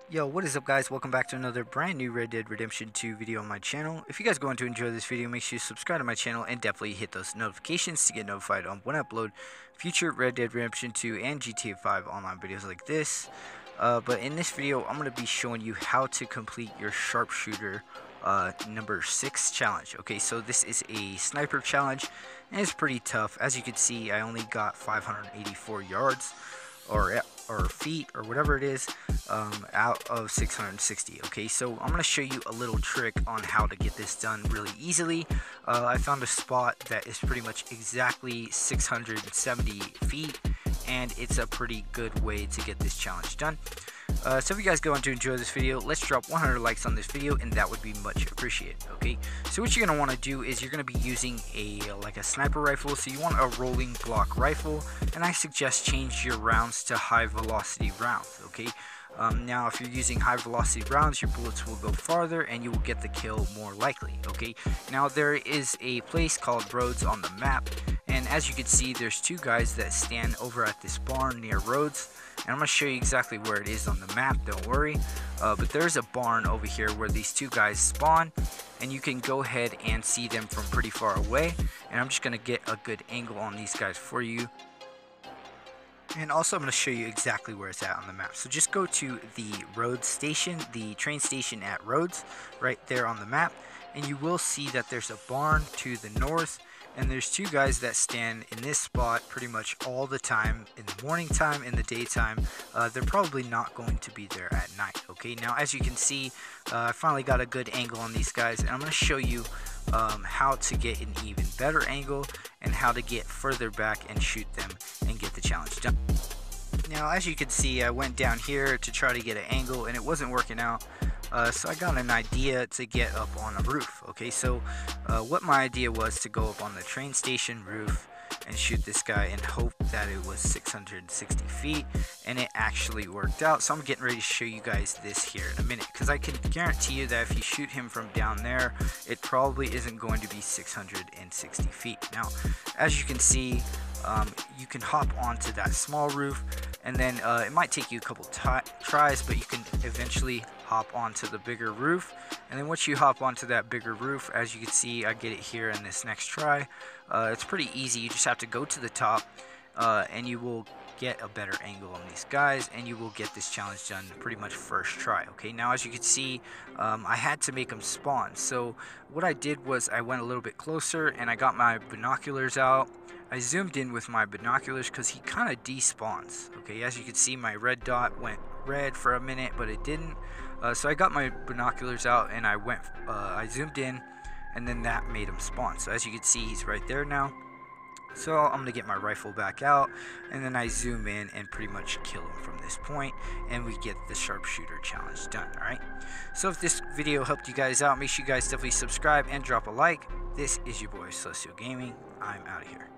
Yo, what is up guys? Welcome back to another brand new Red Dead Redemption 2 video on my channel. If you guys are going to enjoy this video, make sure you subscribe to my channel and definitely hit those notifications to get notified on when I upload future Red Dead Redemption 2 and GTA 5 online videos like this. But in this video, I'm going to be showing you how to complete your Sharpshooter number 6 challenge. Okay, so this is a sniper challenge and it's pretty tough. As you can see, I only got 584 yards or feet or whatever it is out of 660. Okay, so I'm going to show you a little trick on how to get this done really easily. I found a spot that is pretty much exactly 670 feet and it's a pretty good way to get this challenge done. So if you guys go on to enjoy this video, let's drop 100 likes on this video and that would be much appreciated. Okay, so what you're going to want to do is you're going to be using a sniper rifle. So you want a rolling block rifle, and I suggest change your rounds to high velocity rounds. Okay, now if you're using high velocity rounds, your bullets will go farther and you will get the kill more likely. Okay, now there is a place called Roads on the map, and as you can see, there's two guys that stand over at this barn near Roads. And I'm going to show you exactly where it is on the map, don't worry. But there's a barn over here where these two guys spawn, and you can go ahead and see them from pretty far away. And I'm just going to get a good angle on these guys for you. And also I'm going to show you exactly where it's at on the map. So just go to the Rhodes station, the train station at Rhodes, right there on the map. And you will see that there's a barn to the north. And there's two guys that stand in this spot pretty much all the time, in the morning time, in the daytime. They're probably not going to be there at night. Okay, now as you can see, I finally got a good angle on these guys, and I'm going to show you how to get an even better angle and how to get further back and shoot them and get the challenge done. Now as you can see, I went down here to try to get an angle and it wasn't working out. So I got an idea to get up on a roof. Okay, so what my idea was to go up on the train station roof and shoot this guy and hope that it was 660 feet, and it actually worked out. So I'm getting ready to show you guys this here in a minute, because I can guarantee you that if you shoot him from down there, it probably isn't going to be 660 feet. Now as you can see, you can hop onto that small roof, and then it might take you a couple tries, but you can eventually hop onto the bigger roof. And then once you hop onto that bigger roof, as you can see, I get it here in this next try. It's pretty easy. You just have to go to the top and you will get a better angle on these guys, and you will get this challenge done pretty much first try. Okay, now as you can see, I had to make them spawn. So what I did was I went a little bit closer and I got my binoculars out. I zoomed in with my binoculars because he kind of despawns. Okay, as you can see, my red dot went red for a minute, but it didn't. So I got my binoculars out and I zoomed in, and then that made him spawn. So as you can see, he's right there now. So I'm going to get my rifle back out, and then I zoom in and pretty much kill him from this point, and we get the Sharpshooter challenge done. Alright, so if this video helped you guys out, make sure you guys definitely subscribe and drop a like. This is your boy Celestial Gaming. I'm out of here.